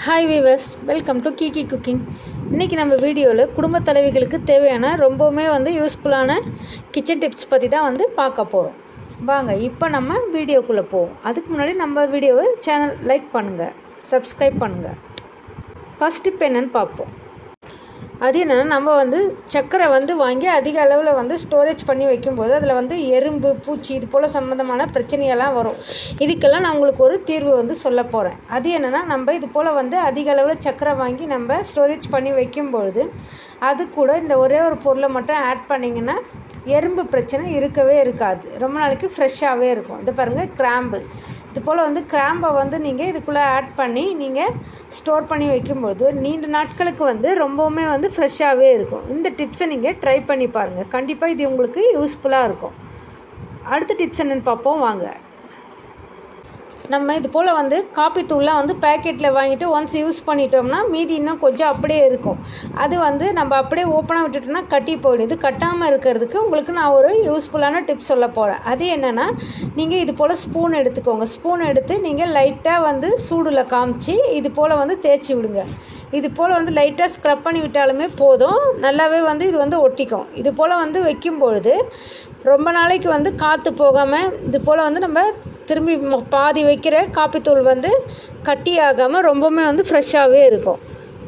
Hi viewers, welcome to Kiki cooking. இன்றைக்கி நம்ம வீடியோவில் குடும்ப தலைவிகளுக்கு தேவையான ரொம்பவுமே யூஸ்ஃபுல்லான கிச்சன் டிப்ஸ் பற்றி தான் பார்க்க போகிறோம். வாங்க இப்போ நம்ம வீடியோக்குள்ளே போவோம். அதுக்கு முன்னாடி நம்ம வீடியோவை சேனல் லைக் பண்ணுங்கள், சப்ஸ்கிரைப் பண்ணுங்கள். ஃபஸ்ட் டிப் என்னென்னு பார்ப்போம். அது என்னென்னா, நம்ம சர்க்கரை வாங்கி அதிக அளவில் ஸ்டோரேஜ் பண்ணி வைக்கும்போது அதில் எறும்பு, பூச்சி இது போல் சம்மந்தமான பிரச்சனையெல்லாம் வரும். இதுக்கெல்லாம் நான் உங்களுக்கு ஒரு தீர்வு சொல்ல போகிறேன். அது என்னென்னா, நம்ம இது போல் அதிக அளவில் சர்க்கரை வாங்கி நம்ம ஸ்டோரேஜ் பண்ணி வைக்கும்பொழுது அது கூட இந்த ஒரே ஒரு பொருளை மட்டும் ஆட் பண்ணிங்கன்னா எறும்பு பிரச்சனை இருக்கவே இருக்காது. ரொம்ப நாளைக்கு ஃப்ரெஷ்ஷாகவே இருக்கும். இது பாருங்கள், கிராம்பு. இது போல் கிராம்பை நீங்கள் இதுக்குள்ளே ஆட் பண்ணி நீங்கள் ஸ்டோர் பண்ணி வைக்கும்போது நீண்ட நாட்களுக்கு ரொம்பவுமே ஃப்ரெஷ்ஷாகவே இருக்கும். இந்த டிப்ஸை நீங்கள் ட்ரை பண்ணி பாருங்கள். கண்டிப்பாக இது உங்களுக்கு யூஸ்ஃபுல்லாக இருக்கும். அடுத்த டிப்ஸ் என்னென்னு பார்ப்போம் வாங்க. நம்ம இது போல் காப்பி தூள்லாம் பேக்கெட்டில் வாங்கிட்டு ஒன்ஸ் யூஸ் பண்ணிட்டோம்னா மீதி இன்னும் கொஞ்சம் அப்படியே இருக்கும். அது நம்ம அப்படியே ஓப்பனாக விட்டுட்டோம்னா கட்டி போயிடுது. கட்டாமல் இருக்கிறதுக்கு உங்களுக்கு நான் ஒரு யூஸ்ஃபுல்லான டிப்ஸ் சொல்ல போகிறேன். அது என்னென்னா, நீங்கள் இது போல் ஸ்பூன் எடுத்துக்கோங்க. ஸ்பூன் எடுத்து நீங்கள் லைட்டாக சூடில் காமிச்சு இது போல் தேய்ச்சி விடுங்க. இது போல் லைட்டாக ஸ்க்ரப் பண்ணி விட்டாலுமே போதும். நல்லாவே இது ஒட்டிக்கும். இது போல் வைக்கும்பொழுது ரொம்ப நாளைக்கு காற்று போகாமல் இது போல் நம்ம திரும்பி பாதி வைக்கிற காப்பித்தூள் கட்டி ஆகாமல் ரொம்பவுமே ஃப்ரெஷ்ஷாகவே இருக்கும்.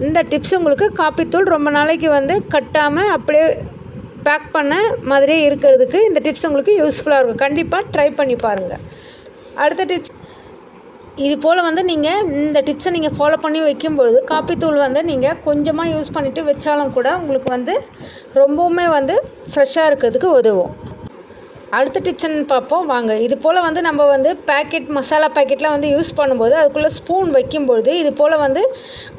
இந்த டிப்ஸ் உங்களுக்கு காப்பித்தூள் ரொம்ப நாளைக்கு கட்டாமல் அப்படியே பேக் பண்ண மாதிரியே இருக்கிறதுக்கு இந்த டிப்ஸ் உங்களுக்கு யூஸ்ஃபுல்லாக இருக்கும். கண்டிப்பாக ட்ரை பண்ணி பாருங்கள். அடுத்த டிப்ஸ், இது போல் நீங்கள் இந்த டிப்ஸை நீங்கள் ஃபாலோ பண்ணி வைக்கும்பொழுது காப்பித்தூள் நீங்கள் கொஞ்சமாக யூஸ் பண்ணிவிட்டு வச்சாலும் கூட உங்களுக்கு ரொம்பவுமே ஃப்ரெஷ்ஷாக இருக்கிறதுக்கு உதவும். அடுத்த டிப்ஸ் என்னென்னு பார்ப்போம் வாங்க. இது போல் நம்ம பேக்கெட் மசாலா பேக்கெட்லாம் யூஸ் பண்ணும்போது அதுக்குள்ளே ஸ்பூன் வைக்கும்பொழுது இது போல்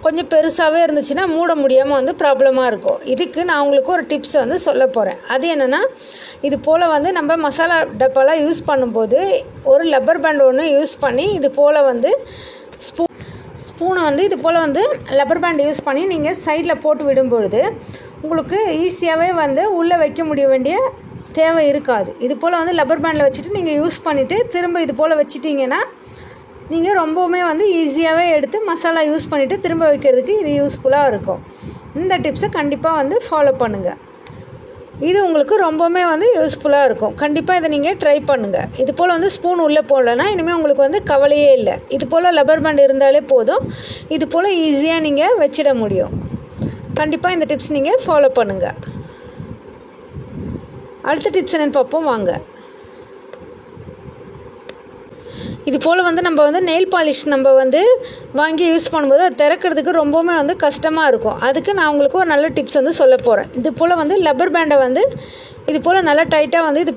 கொஞ்சம் பெருசாகவே இருந்துச்சுன்னா மூட முடியாமல் ப்ராப்ளமாக இருக்கும். இதுக்கு நான் உங்களுக்கு ஒரு டிப்ஸ் சொல்ல போகிறேன். அது என்னென்னா, இது போல் நம்ம மசாலா டப்பாலாம் யூஸ் பண்ணும்போது ஒரு லப்பர் பேண்ட் ஒன்று யூஸ் பண்ணி இது போல் ஸ்பூனை இது போல் லப்பர் பேண்ட் யூஸ் பண்ணி நீங்கள் சைடில் போட்டு விடும்பொழுது உங்களுக்கு ஈஸியாகவே உள்ளே வைக்க முடிய வேண்டிய தேவை இருக்காது. இது போல் லப்பர் பேண்டில் வச்சுட்டு நீங்கள் யூஸ் பண்ணிவிட்டு திரும்ப இது போல் வச்சிட்டிங்கன்னா நீங்கள் ரொம்பவுமே ஈஸியாகவே எடுத்து மசாலா யூஸ் பண்ணிவிட்டு திரும்ப வைக்கிறதுக்கு இது யூஸ்ஃபுல்லாக இருக்கும். இந்த டிப்ஸை கண்டிப்பாக ஃபாலோ பண்ணுங்கள். இது உங்களுக்கு ரொம்பவுமே யூஸ்ஃபுல்லாக இருக்கும். கண்டிப்பாக இதை நீங்கள் ட்ரை பண்ணுங்கள். இது போல் ஸ்பூன் உள்ளே போடலைன்னா இனிமேல் உங்களுக்கு கவலையே இல்லை. இது போல் லப்பர் பேண்ட் இருந்தாலே போதும். இது போல் ஈஸியாக நீங்கள் வச்சிட முடியும். கண்டிப்பாக இந்த டிப்ஸ் நீங்கள் ஃபாலோ பண்ணுங்கள். அடுத்த டிப்ஸ் என்னென்னு பார்ப்போம் வாங்க. இது போல் நம்ம நெயில் பாலிஷ் நம்ம வாங்கி யூஸ் பண்ணும்போது அது திறக்கிறதுக்கு ரொம்பவுமே கஷ்டமாக இருக்கும். அதுக்கு நான் உங்களுக்கு ஒரு நல்ல டிப்ஸ் சொல்ல போகிறேன். இது போல் லப்பர் பேண்டை இது போல் நல்லா டைட்டாக இது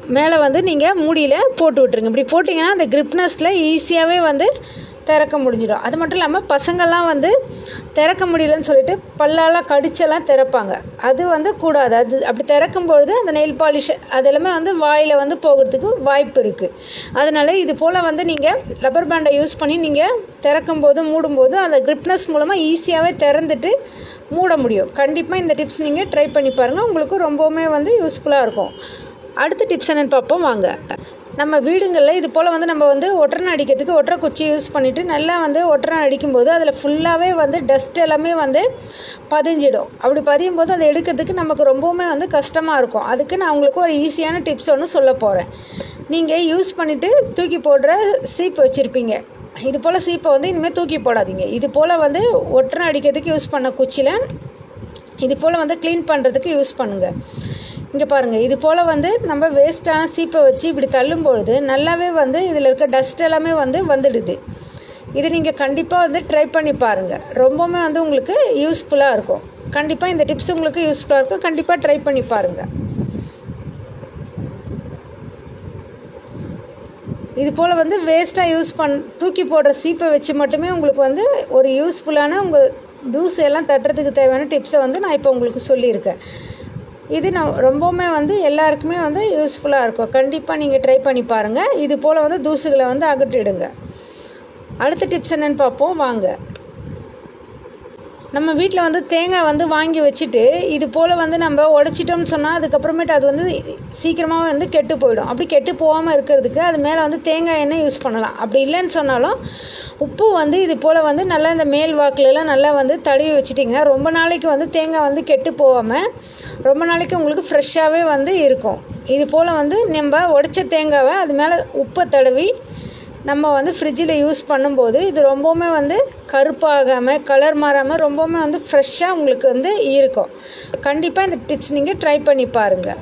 மேலே நீங்கள் மூடியில் போட்டு விட்டுருங்க. இப்படி போட்டிங்கன்னா அந்த கிரிப்னஸில் ஈஸியாகவே திறக்க முடிஞ்சிடும். அது மட்டும் இல்லாமல் பசங்கள்லாம் திறக்க முடியலன்னு சொல்லிட்டு பல்லாலாம் கடிச்செல்லாம் திறப்பாங்க. அது கூடாது. அது அப்படி திறக்கும்பொழுது அந்த நெயில் பாலிஷ் அதெல்லாமே வாயில் போகிறதுக்கு வாய்ப்பு இருக்குது. அதனால் இது போல் நீங்கள் ரப்பர் பேண்டை யூஸ் பண்ணி நீங்கள் திறக்கும்போது மூடும்போது அந்த கிரிப்னஸ் மூலமாக ஈஸியாகவே திறந்துட்டு மூட முடியும். கண்டிப்பாக இந்த டிப்ஸ் நீங்கள் ட்ரை பண்ணி பாருங்கள். உங்களுக்கு ரொம்பவுமே யூஸ்ஃபுல்லாக இருக்கும். அடுத்த டிப்ஸ் என்னென்னு பார்ப்போம் வாங்க. நம்ம வீடுங்களில் இது போல் நம்ம ஒட்டனை அடிக்கிறதுக்கு ஒட்டரை குச்சி யூஸ் பண்ணிவிட்டு நல்லா ஒட்டனை அடிக்கும்போது அதில் ஃபுல்லாகவே டஸ்ட் எல்லாமே பதிஞ்சிடும். அப்படி பதியும் போது அதை எடுக்கிறதுக்கு நமக்கு ரொம்பவுமே கஷ்டமாக இருக்கும். அதுக்கு நான் உங்களுக்கு ஒரு ஈஸியான டிப்ஸ் ஒன்று சொல்ல போகிறேன். நீங்கள் யூஸ் பண்ணிவிட்டு தூக்கி போடுற சீப்பு வச்சுருப்பீங்க. இது போல் சீப்பை இனிமேல் தூக்கி போடாதீங்க. இது போல் ஒட்டனை அடிக்கிறதுக்கு யூஸ் பண்ண குச்சியில் இது போல் க்ளீன் பண்ணுறதுக்கு யூஸ் பண்ணுங்கள். இங்கே பாருங்கள், இது போல் நம்ம வேஸ்ட்டான சீப்பை வச்சு இப்படி தள்ளும்பொழுது நல்லாவே இதில் இருக்க டஸ்ட் எல்லாமே வந்துடுது. இது நீங்கள் கண்டிப்பாக ட்ரை பண்ணி பாருங்கள். ரொம்பவுமே உங்களுக்கு யூஸ்ஃபுல்லாக இருக்கும். கண்டிப்பாக இந்த டிப்ஸ் உங்களுக்கு யூஸ்ஃபுல்லாக இருக்கும். கண்டிப்பாக ட்ரை பண்ணி பாருங்கள். இது போல் வேஸ்ட்டாக தூக்கி போடுற சீப்பை வச்சு மட்டுமே உங்களுக்கு ஒரு யூஸ்ஃபுல்லான உங்கள் தூசு எல்லாம் தட்டுறதுக்கு தேவையான டிப்ஸை நான் இப்போ உங்களுக்கு சொல்லியிருக்கேன். இது நான் ரொம்பவுமே எல்லாருக்குமே யூஸ்ஃபுல்லாக இருக்கும். கண்டிப்பாக நீங்கள் ட்ரை பண்ணி பாருங்கள். இது போல் தூசுகளை அகற்றிடுங்க. அடுத்த டிப்ஸ் என்னென்னு பார்ப்போம் வாங்க. நம்ம வீட்டில் வந்து தேங்காய் வந்து வாங்கி வச்சுட்டு இது போல் வந்து நம்ம உடைச்சிட்டோம்னு சொன்னால் அதுக்கப்புறமேட்டு அது வந்து சீக்கிரமாக வந்து கெட்டு போயிடும். அப்படி கெட்டு போகாமல் இருக்கிறதுக்கு அது மேலே வந்து தேங்காய் எண்ணெய் யூஸ் பண்ணலாம். அப்படி இல்லைன்னு சொன்னாலும் உப்பு வந்து இது போல் வந்து நல்லா இந்த மேல் வாக்குலலாம் நல்லா வந்து தடவி வச்சிட்டிங்கன்னா ரொம்ப நாளைக்கு வந்து தேங்காய் வந்து கெட்டு போகாமல் ரொம்ப நாளைக்கு உங்களுக்கு ஃப்ரெஷ்ஷாகவே வந்து இருக்கும். இது போல் வந்து நம்ம உடைச்ச தேங்காவை அது மேலே உப்பை தடவி நம்ம வந்து ஃப்ரிட்ஜில் யூஸ் பண்ணும்போது இது ரொம்பவுமே வந்து கருப்பாகாமல் கலர் மாறாமல் ரொம்பவுமே வந்து ஃப்ரெஷ்ஷாக உங்களுக்கு வந்து இருக்கும். கண்டிப்பாக இந்த டிப்ஸ் நீங்கள் ட்ரை பண்ணி பாருங்கள்.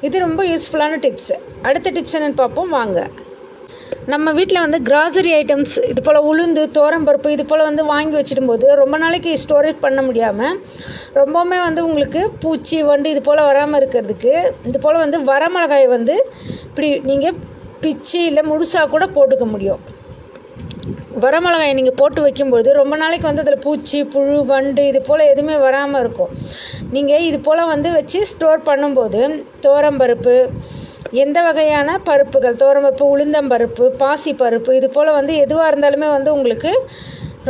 இது ரொம்ப யூஸ்ஃபுல்லான டிப்ஸு. அடுத்த டிப்ஸ் என்னென்னு பார்ப்போம் வாங்க. நம்ம வீட்டில் வந்து கிராசரி ஐட்டம்ஸ் இது போல் உளுந்து தோரம்பருப்பு இது போல் வந்து வாங்கி வச்சிடும்போது ரொம்ப நாளைக்கு ஸ்டோரேஜ் பண்ண முடியாமல் ரொம்பவுமே வந்து உங்களுக்கு பூச்சி வண்டு இது போல் வராமல் இருக்கிறதுக்கு இது போல் வந்து வரமிளகாய் வந்து இப்படி நீங்கள் பிச்சு இல்லை முழுசாக கூட போட்டுக்க முடியும். வரமிளகாயை நீங்கள் போட்டு வைக்கும்பொழுது ரொம்ப நாளைக்கு வந்து அதில் பூச்சி புழு வண்டு இது போல் எதுவுமே வராமல் இருக்கும். நீங்கள் இது போல் வந்து வச்சு ஸ்டோர் பண்ணும்போது தோரம்பருப்பு எந்த வகையான பருப்புகள் தோரம்பருப்பு உளுந்தம்பருப்பு பாசிப்பருப்பு இது போல் வந்து எதுவாக இருந்தாலுமே வந்து உங்களுக்கு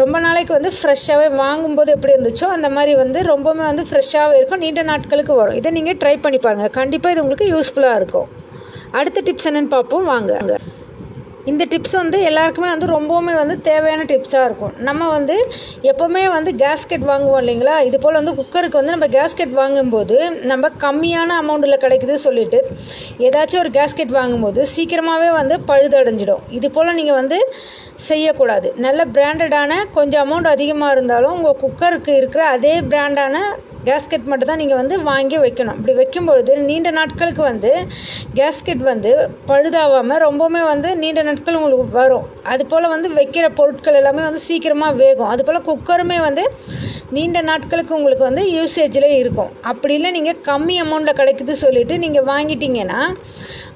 ரொம்ப நாளைக்கு வந்து ஃப்ரெஷ்ஷாகவே வாங்கும்போது எப்படி இருந்துச்சோ அந்த மாதிரி வந்து ரொம்பவுமே வந்து ஃப்ரெஷ்ஷாகவே இருக்கும். நீண்ட நாட்களுக்கு வரும். இதை நீங்கள் ட்ரை பண்ணி பாருங்கள். கண்டிப்பாக இது உங்களுக்கு யூஸ்ஃபுல்லாக இருக்கும். அடுத்த டிப்ஸ் என்னென்னு பார்ப்போம் வாங்க. இந்த டிப்ஸ் வந்து எல்லாருக்குமே வந்து ரொம்பவுமே வந்து தேவையான டிப்ஸாக இருக்கும். நம்ம வந்து எப்போவுமே வந்து கேஸ்கெட் வாங்குவோம் இல்லைங்களா, இது போல் வந்து குக்கருக்கு வந்து நம்ம கேஸ்கெட் வாங்கும்போது நம்ம கம்மியான அமௌண்ட்டில் கிடைக்குது சொல்லிவிட்டு ஏதாச்சும் ஒரு கேஸ்கெட் வாங்கும்போது சீக்கிரமாகவே வந்து பழுதடைஞ்சிடும். இது போல் நீங்கள் வந்து செய்யக்கூடாது. நல்ல பிராண்டடான கொஞ்சம் அமௌண்ட் அதிகமாக இருந்தாலும் உங்கள் குக்கருக்கு இருக்கிற அதே பிராண்டான கேஸ்கெட் மட்டும் தான் நீங்கள் வந்து வாங்கி வைக்கணும். இப்படி வைக்கும்பொழுது நீண்ட நாட்களுக்கு வந்து கேஸ்கெட் வந்து பழுதாகாமல் ரொம்பவுமே வந்து நீண்ட நாட்கள் உங்களுக்கு வரும். அது போல் வந்து வைக்கிற பொருட்கள் எல்லாமே வந்து சீக்கிரமாக வேகும். அது போல் குக்கருமே வந்து நீண்ட நாட்களுக்கு உங்களுக்கு வந்து யூசேஜில் இருக்கும். அப்படி இல்லை நீங்கள் கம்மி அமௌண்ட்டில் கிடைக்குது சொல்லிவிட்டு நீங்கள் வாங்கிட்டீங்கன்னா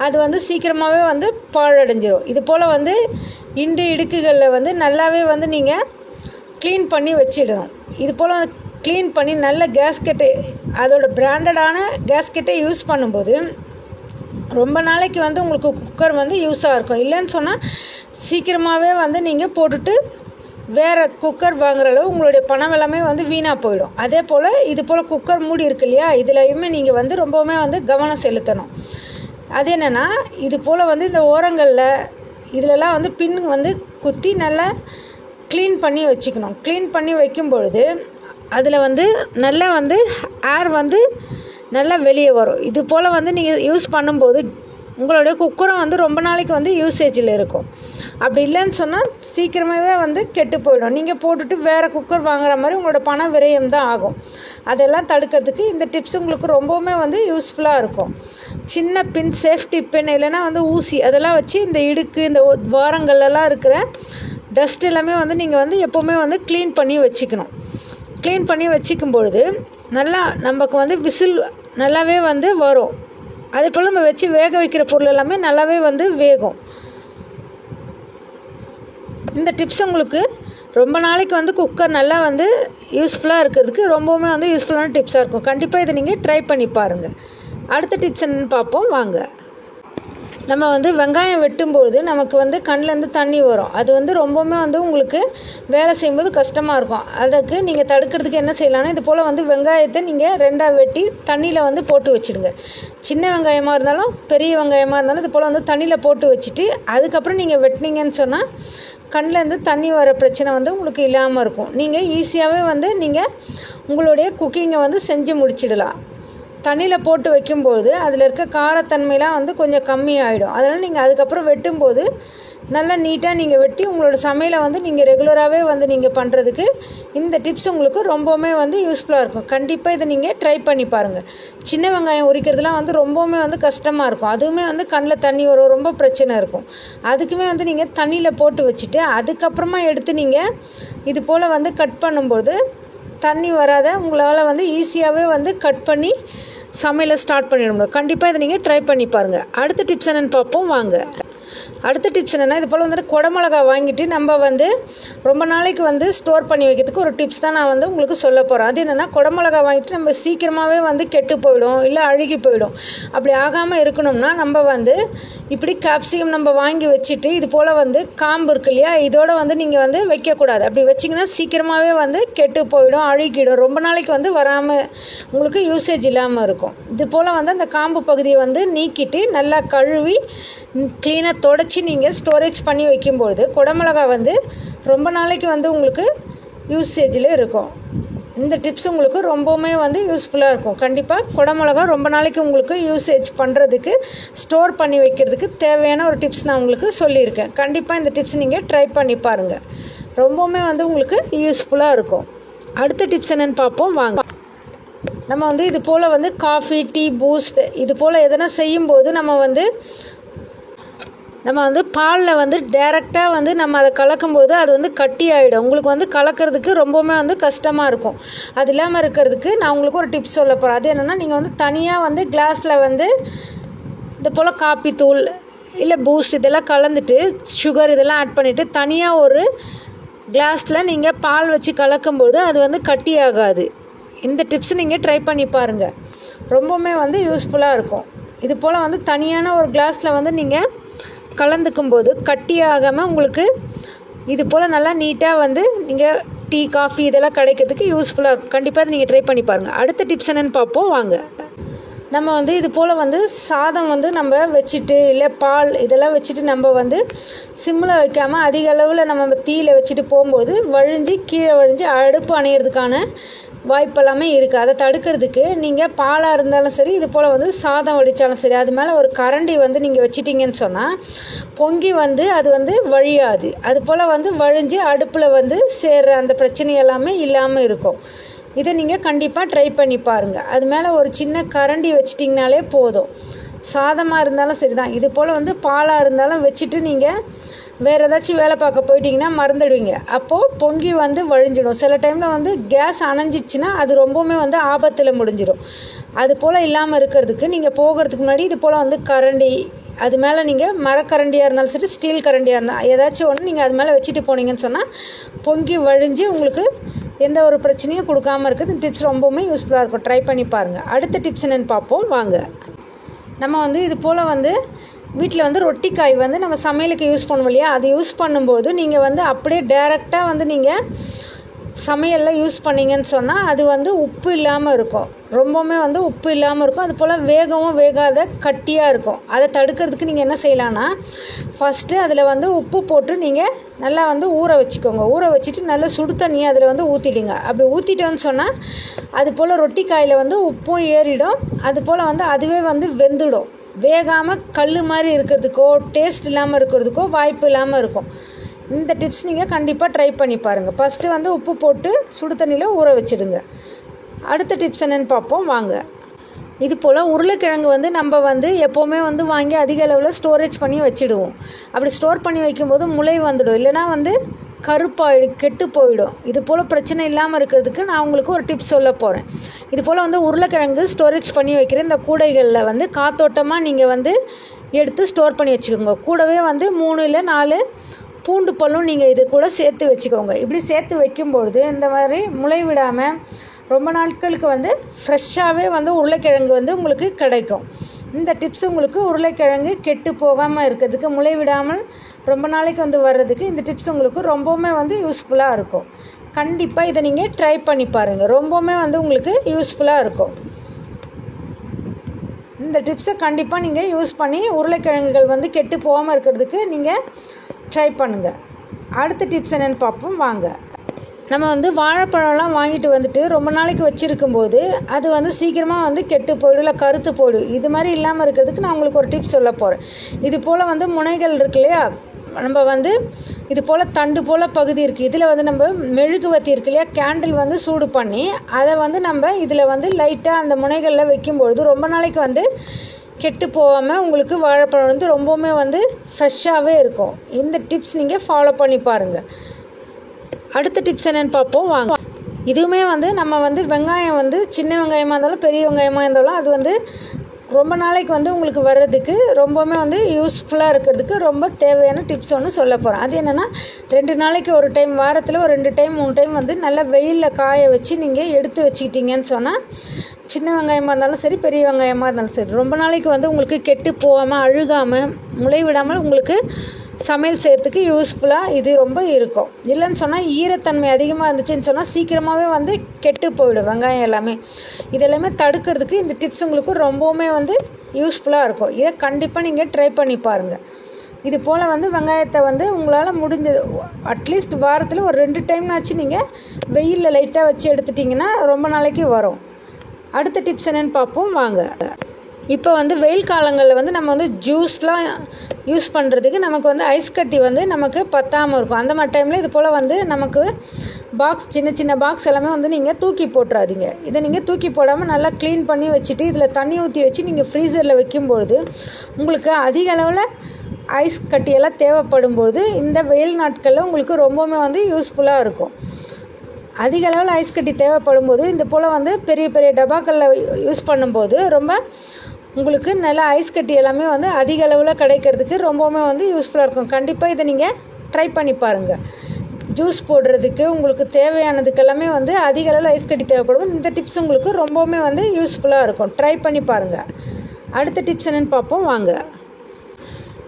அது வந்து சீக்கிரமாகவே வந்து பாழடைஞ்சிரும். இது போல் வந்து இடுக்குகளில் வந்து நல்லாவே வந்து நீங்கள் க்ளீன் பண்ணி வச்சிடணும். இது போல் க்ளீன் பண்ணி நல்ல கேஸ்கெட்டு அதோட பிராண்டடான கேஸ்கெட்டை யூஸ் பண்ணும்போது ரொம்ப நாளைக்கு வந்து உங்களுக்கு குக்கர் வந்து யூஸாக இருக்கும். இல்லைன்னு சொன்னால் சீக்கிரமாகவே வந்து நீங்கள் போட்டுட்டு வேறு குக்கர் வாங்குற அளவு உங்களுடைய பணம் எல்லாமே வந்து வீணாக போயிடும். அதே போல் இது போல் குக்கர் மூடி இருக்கு இல்லையா, இதுலையுமே நீங்கள் வந்து ரொம்பவுமே வந்து கவனம் செலுத்தணும். அது என்னென்னா இது போல் வந்து இந்த ஓரங்களில் இதிலெல்லாம் வந்து பின் வந்து குத்தி நல்லா க்ளீன் பண்ணி வச்சுக்கணும். க்ளீன் பண்ணி வைக்கும் பொழுது அதில் வந்து நல்லா வந்து ஏர் வந்து நல்லா வெளியே வரும். இது போல் வந்து நீங்கள் யூஸ் பண்ணும்போது உங்களுடைய குக்கரும் வந்து ரொம்ப நாளைக்கு வந்து யூசேஜில் இருக்கும். அப்படி இல்லைன்னு சொன்னால் சீக்கிரமாகவே வந்து கெட்டு போயிடும். நீங்கள் போட்டுட்டு வேறு குக்கர் வாங்குற மாதிரி உங்களோட பண விரயம் தான் ஆகும். அதெல்லாம் தடுக்கிறதுக்கு இந்த டிப்ஸ் உங்களுக்கு ரொம்பவுமே வந்து யூஸ்ஃபுல்லாக இருக்கும். சின்ன பின் சேஃப்டி பின் இல்லைன்னா வந்து ஊசி அதெல்லாம் வச்சு இந்த இடுக்கு இந்த வாரங்கள்லாம் இருக்கிற டஸ்ட் எல்லாமே வந்து நீங்கள் வந்து எப்போவுமே வந்து க்ளீன் பண்ணி வச்சுக்கணும். க்ளீன் பண்ணி வச்சுக்கும் பொழுது நல்லா நமக்கு வந்து விசில் நல்லாவே வந்து வரும். அதே போல் நம்ம வச்சு வேக வைக்கிற பொருள் எல்லாமே நல்லாவே வந்து வேகும். இந்த டிப்ஸ் உங்களுக்கு ரொம்ப நாளைக்கு வந்து குக்கர் நல்லா வந்து யூஸ்ஃபுல்லாக இருக்கிறதுக்கு ரொம்பவுமே வந்து யூஸ்ஃபுல்லான டிப்ஸாக இருக்கும். கண்டிப்பாக இதை நீங்கள் ட்ரை பண்ணி பாருங்கள். அடுத்த டிப்ஸ் என்னென்னு பார்ப்போம் வாங்க. நம்ம வந்து வெங்காயம் வெட்டும்பொழுது நமக்கு வந்து கண்ணிலேருந்து தண்ணி வரும். அது வந்து ரொம்பவுமே வந்து உங்களுக்கு வேலை செய்யும்போது கஷ்டமாக இருக்கும். அதுக்கு நீங்கள் தடுக்கிறதுக்கு என்ன செய்யலாம்னா இது போல் வந்து வெங்காயத்தை நீங்கள் ரெண்டாக வெட்டி தண்ணியில் வந்து போட்டு வச்சுடுங்க. சின்ன வெங்காயமாக இருந்தாலும் பெரிய வெங்காயமாக இருந்தாலும் இது போல் வந்து தண்ணியில் போட்டு வச்சுட்டு அதுக்கப்புறம் நீங்கள் வெட்டினீங்கன்னு சொன்னால் கண்ணிலேருந்து தண்ணி வர பிரச்சனை வந்து உங்களுக்கு இல்லாமல் இருக்கும். நீங்கள் ஈஸியாகவே வந்து நீங்கள் உங்களுடைய குக்கிங்கை வந்து செஞ்சு முடிச்சிடலாம். தண்ணியில் போட்டு வைக்கும்போது அதில் இருக்க காரத்தன்மைலாம் வந்து கொஞ்சம் கம்மியாகிடும். அதனால் நீங்கள் அதுக்கப்புறம் வெட்டும்போது நல்லா நீட்டாக நீங்கள் வெட்டி உங்களோட சமையலை வந்து நீங்கள் ரெகுலராகவே வந்து நீங்கள் பண்ணுறதுக்கு இந்த டிப்ஸ் உங்களுக்கு ரொம்பவுமே வந்து யூஸ்ஃபுல்லாக இருக்கும். கண்டிப்பாக இதை நீங்கள் ட்ரை பண்ணி பாருங்கள். சின்ன வெங்காயம் உரிக்கிறதுலாம் வந்து ரொம்பவுமே வந்து கஷ்டமாக இருக்கும். அதுவுமே வந்து கண்ணில் தண்ணி வரும், ரொம்ப பிரச்சனை இருக்கும். அதுக்குமே வந்து நீங்கள் தண்ணியில் போட்டு வச்சுட்டு அதுக்கப்புறமா எடுத்து நீங்கள் இது போல் வந்து கட் பண்ணும்போது தண்ணி வராத உங்களால் வந்து ஈஸியாகவே வந்து கட் பண்ணி சமையலை ஸ்டார்ட் பண்ணிட முடியும். கண்டிப்பாக இதை நீங்கள் ட்ரை பண்ணி பாருங்கள். அடுத்த டிப்ஸ் என்னென்னு பார்ப்போம் வாங்க. அடுத்த டிப்ஸ் என்னென்னா, இது போல் வந்துட்டு குடமிளகா வாங்கிட்டு நம்ம வந்து ரொம்ப நாளைக்கு வந்து ஸ்டோர் பண்ணி வைக்கிறதுக்கு ஒரு டிப்ஸ் தான் நான் வந்து உங்களுக்கு சொல்ல போகிறேன். அது என்னென்னா, குடமிளகா வாங்கிட்டு நம்ம சீக்கிரமாகவே வந்து கெட்டு போயிடும், இல்லை அழுகி போயிடும். அப்படி ஆகாமல் இருக்கணும்னா நம்ம வந்து இப்படி கேப்சிகம் நம்ம வாங்கி வச்சுட்டு இது போல் வந்து காம்பு இருக்கு இல்லையா, இதோட வந்து நீங்கள் வந்து வைக்கக்கூடாது. அப்படி வச்சிங்கன்னா சீக்கிரமாகவே வந்து கெட்டு போயிடும், அழுகிடும், ரொம்ப நாளைக்கு வந்து வராமல் உங்களுக்கு யூசேஜ் இல்லாமல் இருக்கும். இது போல் வந்து அந்த காம்பு பகுதியை வந்து நீக்கிட்டு நல்லா கழுவி க்ளீனாக தொடச்சி நீங்கள் ஸ்டோரேஜ் பண்ணி வைக்கும்பொழுது குடமிளகா வந்து ரொம்ப நாளைக்கு வந்து உங்களுக்கு யூசேஜில் இருக்கும். இந்த டிப்ஸ் உங்களுக்கு ரொம்பவுமே வந்து யூஸ்ஃபுல்லாக இருக்கும். கண்டிப்பாக குடமிளகா ரொம்ப நாளைக்கு உங்களுக்கு யூசேஜ் பண்ணுறதுக்கு, ஸ்டோர் பண்ணி வைக்கிறதுக்கு தேவையான ஒரு டிப்ஸ் நான் உங்களுக்கு சொல்லியிருக்கேன். கண்டிப்பாக இந்த டிப்ஸ் நீங்கள் ட்ரை பண்ணி பாருங்கள், ரொம்பவுமே வந்து உங்களுக்கு யூஸ்ஃபுல்லாக இருக்கும். அடுத்த டிப்ஸ் என்னென்னு பார்ப்போம் வாங்க. நம்ம வந்து இது போல் வந்து காஃபி, டீ, பூஸ்ட் இது போல் எதனா செய்யும்போது நம்ம வந்து பாலில் வந்து டைரெக்டாக வந்து நம்ம அதை கலக்கும்போது அது வந்து கட்டி ஆகிடும். உங்களுக்கு வந்து கலக்கிறதுக்கு ரொம்பவுமே வந்து கஷ்டமாக இருக்கும். அது இல்லாமல் இருக்கிறதுக்கு நான் உங்களுக்கு ஒரு டிப்ஸ் சொல்ல போகிறேன். அது என்னென்னா, நீங்கள் வந்து தனியாக வந்து கிளாஸில் வந்து இது போல் காப்பி தூள் இல்லை பூஸ்ட் இதெல்லாம் கலந்துட்டு சுகர் இதெல்லாம் ஆட் பண்ணிவிட்டு தனியாக ஒரு கிளாஸில் நீங்கள் பால் வச்சு கலக்கும்போது அது வந்து கட்டி ஆகாது. இந்த டிப்ஸ் நீங்கள் ட்ரை பண்ணி பாருங்கள், ரொம்பவுமே வந்து யூஸ்ஃபுல்லாக இருக்கும். இது போல் வந்து தனியான ஒரு கிளாஸில் வந்து நீங்கள் கலந்துக்கும்போது கட்டியாகாமல் உங்களுக்கு இது போல் நல்லா நீட்டாக வந்து நீங்கள் டீ, காஃபி இதெல்லாம் கிடைக்கிறதுக்கு யூஸ்ஃபுல்லாக இருக்கும். கண்டிப்பாக நீங்கள் ட்ரை பண்ணி பாருங்கள். அடுத்த டிப்ஸ் என்னென்னு பார்ப்போம் வாங்க. நம்ம வந்து இது போல் வந்து சாதம் வந்து நம்ம வச்சுட்டு இல்லை பால் இதெல்லாம் வச்சுட்டு நம்ம வந்து சிம்மில் வைக்காமல் அதிக அளவில் நம்ம தீயில் வச்சுட்டு போகும்போது வழிஞ்சு கீழே வழிஞ்சு அடுப்பு அணையிறதுக்கான வாய்ப்பெல்லாமே இருக்குது. அதை தடுக்கிறதுக்கு நீங்கள் பாலாக இருந்தாலும் சரி, இது போல் வந்து சாதம் வடித்தாலும் சரி, அது மேலே ஒரு கரண்டி வந்து நீங்கள் வச்சிட்டிங்கன்னு சொன்னால் பொங்கி வந்து அது வந்து வழியாது. அது போல் வந்து வழிஞ்சு அடுப்பில் வந்து சேர்ற அந்த பிரச்சனை எல்லாமே இல்லாமல் இருக்கும். இதை நீங்கள் கண்டிப்பாக ட்ரை பண்ணி பாருங்கள். அது மேலே ஒரு சின்ன கரண்டி வச்சிட்டிங்கனாலே போதும். சாதமாக இருந்தாலும் சரி தான், இது போல் வந்து பாலாக இருந்தாலும் வச்சுட்டு நீங்கள் வேறு ஏதாச்சும் வேலை பார்க்க போயிட்டிங்கன்னா மறந்துடுவீங்க, அப்போது பொங்கி வந்து வழிஞ்சிடும். சில டைமில் வந்து கேஸ் அணைஞ்சிடுச்சுன்னா அது ரொம்பவுமே வந்து ஆபத்தில் முடிஞ்சிடும். அது போல் இல்லாமல் இருக்கிறதுக்கு நீங்கள் போகிறதுக்கு முன்னாடி இது போல் வந்து கரண்டி, அது மேலே நீங்கள் மரக்கரண்டியாக இருந்தாலும் சரி, ஸ்டீல் கரண்டியாக இருந்தால் ஏதாச்சும் ஒன்று நீங்கள் அது மேலே வச்சுட்டு போனீங்கன்னு சொன்னால் பொங்கி வழிஞ்சு உங்களுக்கு எந்த ஒரு பிரச்சனையும் கொடுக்காமல் இருக்குது. இந்த டிப்ஸ் ரொம்பவுமே யூஸ்ஃபுல்லாக இருக்கும், ட்ரை பண்ணி பாருங்கள். அடுத்த டிப்ஸ் என்னென்னு பார்ப்போம் வாங்க. நம்ம வந்து இது போல் வந்து வீட்டில் வந்து ரொட்டிக்காய் வந்து நம்ம சமையலுக்கு யூஸ் பண்ணுவோம் இல்லையா, அது யூஸ் பண்ணும்போது நீங்கள் வந்து அப்படியே டைரெக்டாக வந்து நீங்கள் சமையலில் யூஸ் பண்ணிங்கன்னு சொன்னால் அது வந்து உப்பு இல்லாமல் இருக்கும், ரொம்பவுமே வந்து உப்பு இல்லாமல் இருக்கும். அது போல் வேகவும் வேகாத கட்டியாக இருக்கும். அதை தடுக்கிறதுக்கு நீங்கள் என்ன செய்யலான்னா, ஃபஸ்ட்டு அதில் வந்து உப்பு போட்டு நீங்கள் நல்லா வந்து ஊற வச்சுக்கோங்க. ஊற வச்சுட்டு நல்லா சுடு தண்ணியை அதில் வந்து ஊற்றிடுங்க. அப்படி ஊற்றிட்டோன்னு சொன்னால் அது போல் ரொட்டிக்காயில் வந்து உப்பும் ஏறிடும், அது போல் வந்து அதுவே வந்து வெந்துடும். வேகாமல் கல் மாதிரி இருக்கிறதுக்கோ டேஸ்ட் இல்லாமல் இருக்கிறதுக்கோ வாய்ப்பு இல்லாமல் இருக்கும். இந்த டிப்ஸ் நீங்கள் கண்டிப்பாக ட்ரை பண்ணி பாருங்கள். ஃபஸ்ட்டு வந்து உப்பு போட்டு சுடு தண்ணியில் ஊற வச்சுடுங்க. அடுத்த டிப்ஸ் என்னென்னு பார்ப்போம் வாங்க. இது போல் உருளைக்கிழங்கு வந்து நம்ம வந்து எப்போவுமே வந்து வாங்கி அதிக அளவில் ஸ்டோரேஜ் பண்ணி வச்சுடுவோம். அப்படி ஸ்டோர் பண்ணி வைக்கும்போது முளை வந்துடும், இல்லைனா வந்து கருப்பாயிடும், கெட்டு போயிடும். இது போல் பிரச்சனை இல்லாமல் இருக்கிறதுக்கு நான் உங்களுக்கு ஒரு டிப்ஸ் சொல்ல போகிறேன். இது போல் வந்து உருளைக்கிழங்கு ஸ்டோரேஜ் பண்ணி வைக்கிற இந்த கூடைகளில் வந்து காத்தோட்டமாக நீங்கள் வந்து எடுத்து ஸ்டோர் பண்ணி வச்சுக்கோங்க. கூடவே வந்து 3 இல்லை 4 பூண்டு பல்லும் நீங்கள் இது கூட சேர்த்து வச்சுக்கோங்க. இப்படி சேர்த்து வைக்கும்பொழுது இந்த மாதிரி முளை விடாமல் ரொம்ப நாட்களுக்கு வந்து ஃப்ரெஷ்ஷாகவே வந்து உருளைக்கிழங்கு வந்து உங்களுக்கு கிடைக்கும். இந்த டிப்ஸ் உங்களுக்கு உருளைக்கிழங்கு கெட்டு போகாமல் இருக்கிறதுக்கு, முளை விடாமல் ரொம்ப நாளைக்கு வந்து வர்றதுக்கு இந்த டிப்ஸ் உங்களுக்கு ரொம்பவுமே வந்து யூஸ்ஃபுல்லாக இருக்கும். கண்டிப்பாக இதை நீங்கள் ட்ரை பண்ணி பாருங்கள், ரொம்பவுமே வந்து உங்களுக்கு யூஸ்ஃபுல்லாக இருக்கும். இந்த டிப்ஸை கண்டிப்பாக நீங்கள் யூஸ் பண்ணி உருளைக்கிழங்குகள் வந்து கெட்டு போகாமல் இருக்கிறதுக்கு நீங்கள் ட்ரை பண்ணுங்கள். அடுத்த டிப்ஸ் என்னென்னு பார்ப்போம் வாங்க. நம்ம வந்து வாழைப்பழம்லாம் வாங்கிட்டு வந்துட்டு ரொம்ப நாளைக்கு வச்சுருக்கும்போது அது வந்து சீக்கிரமாக வந்து கெட்டு போய்டும், இல்லை கருத்து போய்டும். இது மாதிரி இல்லாமல் இருக்கிறதுக்கு நான் உங்களுக்கு ஒரு டிப்ஸ் சொல்ல போகிறேன். இது போல் வந்து முனைகள் இருக்கு இல்லையா, நம்ம வந்து இது போல் தண்டு போல் பகுதி இருக்குது, இதில் வந்து நம்ம மெழுகுவத்தி இருக்கு இல்லையா, கேண்டில் வந்து சூடு பண்ணி அதை வந்து நம்ம இதில் வந்து லைட்டாக அந்த முனைகளில் வைக்கும்பொழுது ரொம்ப நாளைக்கு வந்து கெட்டு போகாமல் உங்களுக்கு வாழைப்பழம் வந்து ரொம்பவுமே வந்து ஃப்ரெஷ்ஷாகவே இருக்கும். இந்த டிப்ஸ் நீங்கள் ஃபாலோ பண்ணி பாருங்கள். அடுத்த டிப்ஸ் என்னென்னு பார்ப்போம் வாங்க. இதுவுமே வந்து நம்ம வந்து வெங்காயம் வந்து சின்ன வெங்காயமாக இருந்தாலும் பெரிய வெங்காயமாக இருந்தாலும் அது வந்து ரொம்ப நாளைக்கு வந்து உங்களுக்கு வர்றதுக்கு ரொம்பவுமே வந்து யூஸ்ஃபுல்லாக இருக்கிறதுக்கு ரொம்ப தேவையான டிப்ஸ் ஒன்று சொல்ல போகிறேன். அது என்னென்னா 2 நாளைக்கு ஒரு டைம், வாரத்தில் ஒரு 2 டைம் 3 டைம் வந்து நல்லா வெயிலில் காய வச்சு நீங்கள் எடுத்து வச்சுக்கிட்டீங்கன்னு சொன்னால், சின்ன வெங்காயமாக இருந்தாலும் சரி, பெரிய வெங்காயமாக இருந்தாலும் சரி, ரொம்ப நாளைக்கு வந்து உங்களுக்கு கெட்டு போகாமல், அழுகாமல், முளைவிடாமல் உங்களுக்கு சமையல் செய்கிறதுக்கு யூஸ்ஃபுல்லாக இது ரொம்ப இருக்கும். இல்லைன்னு சொன்னால் ஈரத்தன்மை அதிகமாக இருந்துச்சுன்னு சொன்னால் சீக்கிரமாகவே வந்து கெட்டு போயிடும் வெங்காயம் எல்லாமே. இதெல்லாமே தடுக்கிறதுக்கு இந்த டிப்ஸ் உங்களுக்கு ரொம்பவுமே வந்து யூஸ்ஃபுல்லாக இருக்கும். இதை கண்டிப்பாக நீங்கள் ட்ரை பண்ணி பாருங்கள். இது போல் வந்து வெங்காயத்தை வந்து உங்களால் முடிஞ்சது அட்லீஸ்ட் வாரத்தில் ஒரு 2 டைம்னாச்சு நீங்கள் வெயிலில் லைட்டாக வச்சு எடுத்துட்டிங்கன்னா ரொம்ப நாளைக்கு வரும். அடுத்த டிப்ஸ் என்னென்னு பார்ப்போம் வாங்க. இப்போ வந்து வெயில் காலங்களில் வந்து நம்ம வந்து ஜூஸ்லாம் யூஸ் பண்ணுறதுக்கு நமக்கு வந்து ஐஸ் கட்டி வந்து நமக்கு பத்தாமல் இருக்கும். அந்த மாதிரி டைமில் இது போல் வந்து நமக்கு பாக்ஸ், சின்ன சின்ன பாக்ஸ் எல்லாமே வந்து நீங்கள் தூக்கி போட்டுறாதீங்க. இதை நீங்கள் தூக்கி போடாமல் நல்லா க்ளீன் பண்ணி வச்சுட்டு இதில் தண்ணி ஊற்றி வச்சு நீங்கள் ஃப்ரீசரில் வைக்கும்பொழுது உங்களுக்கு அதிக அளவில் ஐஸ் கட்டியெல்லாம் தேவைப்படும்போது இந்த வெயில் நாட்களில் உங்களுக்கு ரொம்பவுமே வந்து யூஸ்ஃபுல்லாக இருக்கும். அதிக அளவில் ஐஸ் கட்டி தேவைப்படும் போது இந்த போல் வந்து பெரிய பெரிய டப்பாக்களில் யூஸ் பண்ணும்போது ரொம்ப உங்களுக்கு நல்லா ஐஸ் கட்டி எல்லாமே வந்து அதிக அளவில் கிடைக்கிறதுக்கு ரொம்பவுமே வந்து யூஸ்ஃபுல்லாக இருக்கும். கண்டிப்பாக இதை நீங்கள் ட்ரை பண்ணி பாருங்கள். ஜூஸ் போடுறதுக்கு உங்களுக்கு தேவையானதுக்கு எல்லாமே வந்து அதிக அளவில் ஐஸ் கட்டி தேவைப்படும். இந்த டிப்ஸ் உங்களுக்கு ரொம்பவுமே வந்து யூஸ்ஃபுல்லாக இருக்கும். ட்ரை பண்ணி பாருங்கள். அடுத்த டிப்ஸ் என்னென்னு பார்ப்போம் வாங்க.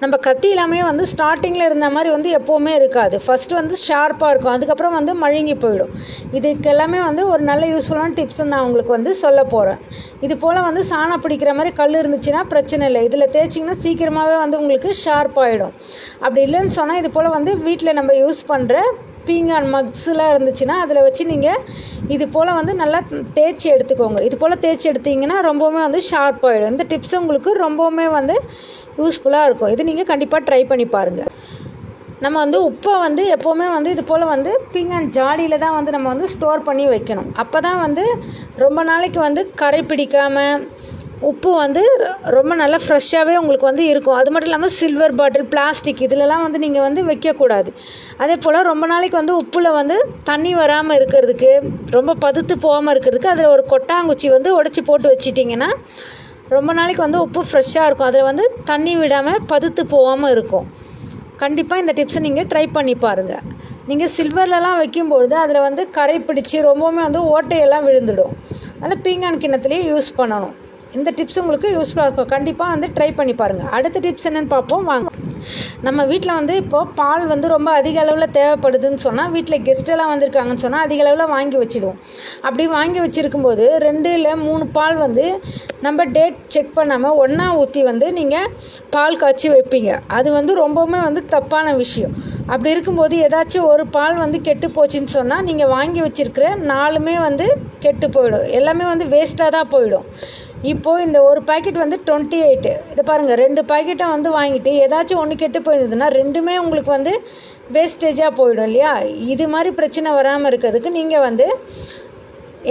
நம்ம கத்தி எல்லாமே வந்து ஸ்டார்டிங்கில் இருந்த மாதிரி வந்து எப்போவுமே இருக்காது. ஃபஸ்ட்டு வந்து ஷார்ப்பாக இருக்கும், அதுக்கப்புறம் வந்து மழுங்கி போயிடும். இதுக்கு எல்லாமே வந்து ஒரு நல்ல யூஸ்ஃபுல்லான டிப்ஸ் நான் உங்களுக்கு வந்து சொல்ல போகிறேன். இது போல் வந்து சாணம் பிடிக்கிற மாதிரி கல் இருந்துச்சுன்னா பிரச்சனை இல்லை. இதில் தேய்ச்சிங்கன்னா சீக்கிரமாகவே வந்து உங்களுக்கு ஷார்ப் ஆகிடும். அப்படி இல்லைன்னு சொன்னால் இது போல் வந்து வீட்டில் நம்ம யூஸ் பண்ணுற பீங்கான் மக்ஸ்லாம் இருந்துச்சுன்னா அதில் வச்சு நீங்கள் இது போல் வந்து நல்லா தேய்ச்சி எடுத்துக்கோங்க. இது போல் தேய்ச்சி எடுத்திங்கன்னா ரொம்பவுமே வந்து ஷார்ப் ஆகிடும். இந்த டிப்ஸ் உங்களுக்கு ரொம்பவுமே வந்து யூஸ்ஃபுல்லாக இருக்கும். இது நீங்கள் கண்டிப்பாக ட்ரை பண்ணி பாருங்கள். நம்ம வந்து உப்பை வந்து எப்போவுமே வந்து இது போல் வந்து பீங்கான் ஜாடியில் தான் வந்து நம்ம வந்து ஸ்டோர் பண்ணி வைக்கணும். அப்போ தான் வந்து ரொம்ப நாளைக்கு வந்து கரை பிடிக்காமல் உப்பு வந்து ரொம்ப நல்லா ஃப்ரெஷ்ஷாகவே உங்களுக்கு வந்து இருக்கும். அது மட்டும் இல்லாமல் சில்வர் பாட்டில், பிளாஸ்டிக் இதிலலாம் வந்து நீங்கள் வந்து வைக்கக்கூடாது. அதே போல் ரொம்ப நாளைக்கு வந்து உப்பில் வந்து தண்ணி வராமல் இருக்கிறதுக்கு, ரொம்ப பதுத்து போகாமல் இருக்கிறதுக்கு அதில் ஒரு கொட்டாங்குச்சி வந்து உடச்சி போட்டு வச்சிட்டிங்கன்னா ரொம்ப நாளைக்கு வந்து உப்பு ஃப்ரெஷ்ஷாக இருக்கும். அதில் வந்து தண்ணி விடாமல் பதுத்து போகாமல் இருக்கும். கண்டிப்பாக இந்த டிப்ஸை நீங்கள் ட்ரை பண்ணி பாருங்கள். நீங்கள் சில்வர்லலாம் வைக்கும்பொழுது அதில் வந்து கரை பிடிச்சி ரொம்பவுமே வந்து ஓட்டையெல்லாம் விழுந்துடும். அதில் பீங்கான் கிண்ணத்துலேயே யூஸ் பண்ணணும். இந்த டிப்ஸ் உங்களுக்கு யூஸ்ஃபுல்லாக இருக்கும். கண்டிப்பாக வந்து ட்ரை பண்ணி பாருங்கள். அடுத்த டிப்ஸ் என்னென்னு பார்ப்போம் வாங்க. நம்ம வீட்டில் வந்து இப்போது பால் வந்து ரொம்ப அதிக அளவில் தேவைப்படுதுன்னு சொன்னால், வீட்டில் கெஸ்ட்டெல்லாம் வந்திருக்காங்கன்னு சொன்னால் அதிக அளவில் வாங்கி வச்சுடுவோம். அப்படி வாங்கி வச்சுருக்கும்போது 2 இல்லை 3 பால் வந்து நம்ம டேட் செக் பண்ணாமல் ஒன்றா ஊற்றி வந்து நீங்கள் பால் காய்ச்சி வைப்பீங்க. அது வந்து ரொம்பவுமே வந்து தப்பான விஷயம். அப்படி இருக்கும்போது ஏதாச்சும் ஒரு பால் வந்து கெட்டு போச்சுன்னு சொன்னால் நீங்கள் வாங்கி வச்சுருக்கிற 4மே வந்து கெட்டு போயிடும். எல்லாமே வந்து வேஸ்ட்டாக தான் போயிடும். இப்போது இந்த ஒரு பாக்கெட் வந்து 28, இதை பாருங்கள், 2 பாக்கெட்டை வந்து வாங்கிட்டு ஏதாச்சும் ஒன்று கெட்டு போயிருந்ததுன்னா 2மே உங்களுக்கு வந்து வேஸ்டேஜாக போயிடும் இல்லையா? இது மாதிரி பிரச்சனை வராமல் இருக்கிறதுக்கு நீங்கள் வந்து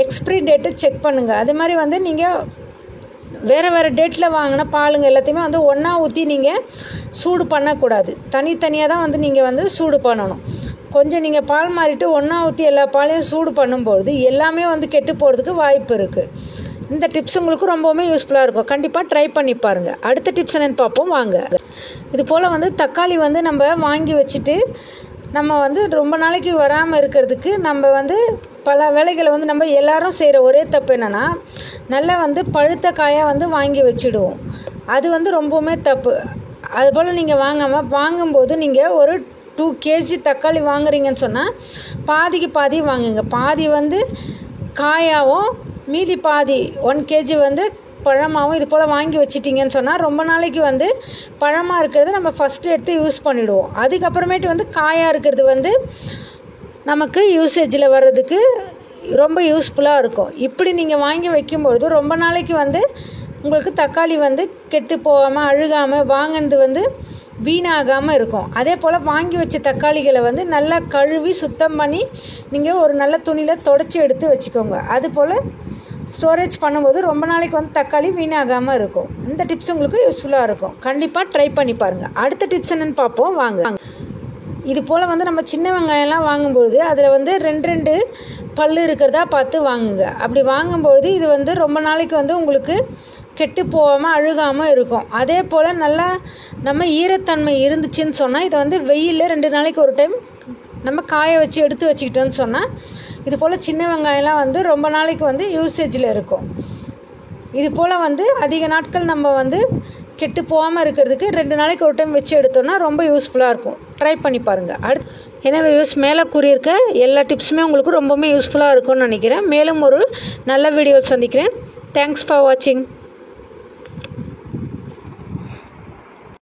எக்ஸ்பிரி டேட்டை செக் பண்ணுங்கள். அது மாதிரி வந்து நீங்கள் வேறு டேட்டில் வாங்கின பாலுங்க எல்லாத்தையுமே வந்து ஒன்றா ஊற்றி நீங்கள் சூடு பண்ணக்கூடாது. தனித்தனியாக தான் வந்து நீங்கள் வந்து சூடு பண்ணணும். கொஞ்சம் நீங்கள் பால் மாறிட்டு ஒன்றா ஊற்றி எல்லா பாலையும் சூடு பண்ணும்பொழுது எல்லாமே வந்து கெட்டு போகிறதுக்கு வாய்ப்பு இருக்குது. இந்த டிப்ஸ் உங்களுக்கு ரொம்பவுமே யூஸ்ஃபுல்லாக இருக்கும். கண்டிப்பாக ட்ரை பண்ணி பாருங்கள். அடுத்த டிப்ஸ் என்னென்னு பார்ப்போம் வாங்க. இது போல் வந்து தக்காளி வந்து நம்ம வாங்கி வச்சுட்டு நம்ம வந்து ரொம்ப நாளைக்கு வராமல் இருக்கிறதுக்கு நம்ம வந்து பல வேலைகளை வந்து நம்ம எல்லாரும் செய்கிற ஒரே தப்பு என்னென்னா, நல்லா வந்து பழுத்த காயாக வந்து வாங்கி வச்சுடுவோம். அது வந்து ரொம்பவுமே தப்பு. அதுபோல் நீங்கள் வாங்கும்போது நீங்கள் ஒரு 2 kg தக்காளி வாங்குறீங்கன்னு சொன்னால் பாதிக்கு பாதி வாங்குங்க. பாதி வந்து காயாகவும் மீதி பாதி 1 kg வந்து பழமாகவும் இது போல் வாங்கி வச்சிட்டிங்கன்னு சொன்னால் ரொம்ப நாளைக்கு வந்து பழமாக இருக்கிறத நம்ம ஃபஸ்ட்டு எடுத்து யூஸ் பண்ணிவிடுவோம். அதுக்கப்புறமேட்டு வந்து காயாக இருக்கிறது வந்து நமக்கு யூசேஜில் வர்றதுக்கு ரொம்ப யூஸ்ஃபுல்லாக இருக்கும். இப்படி நீங்கள் வாங்கி வைக்கும்பொழுது ரொம்ப நாளைக்கு வந்து உங்களுக்கு தக்காளி வந்து கெட்டு போகாமல், அழுகாமல், வாங்கினது வந்து வீணாகாமல் இருக்கும். அதே போல் வாங்கி வச்ச தக்காளிகளை வந்து நல்லா கழுவி சுத்தம் பண்ணி நீங்கள் ஒரு நல்ல துணியில் தொடச்சி எடுத்து வச்சுக்கோங்க. அதுபோல் ஸ்டோரேஜ் பண்ணும்போது ரொம்ப நாளைக்கு வந்து தக்காளி வீணாகாமல் இருக்கும். இந்த டிப்ஸ் உங்களுக்கு யூஸ்ஃபுல்லாக இருக்கும். கண்டிப்பாக ட்ரை பண்ணி பாருங்கள். அடுத்த டிப்ஸ் என்னென்னு பார்ப்போம் வாங்க. இது போல் வந்து நம்ம சின்ன வெங்காயம்லாம் வாங்கும்பொழுது அதில் வந்து 2 பல் இருக்கிறதா பார்த்து வாங்குங்க. அப்படி வாங்கும்பொழுது இது வந்து ரொம்ப நாளைக்கு வந்து உங்களுக்கு கெட்டு போகாமல் அழுகாமல் இருக்கும். அதே போல் நல்லா நம்ம ஈரத்தன்மை இருந்துச்சுன்னு சொன்னால் இதை வந்து வெயிலில் 2 நாளைக்கு ஒரு டைம் நம்ம காய வச்சு எடுத்து வச்சுக்கிட்டோன்னு சொன்னால் இது போல் சின்ன வெங்காயம்லாம் வந்து ரொம்ப நாளைக்கு வந்து யூசேஜில் இருக்கும். இது போல் வந்து அதிக நாட்கள் நம்ம வந்து கெட்டு போகாமல் இருக்கிறதுக்கு 2 நாளைக்கு ஒரு டைம் வச்சு எடுத்தோன்னா ரொம்ப யூஸ்ஃபுல்லாக இருக்கும். ட்ரை பண்ணி பாருங்கள். எனவே மேலே கூறியிருக்க எல்லா டிப்ஸுமே உங்களுக்கு ரொம்பவுமே யூஸ்ஃபுல்லாக இருக்கும்னு நினைக்கிறேன். மேலும் ஒரு நல்ல வீடியோ சந்திக்கிறேன். தேங்க்ஸ் ஃபார் வாட்சிங்.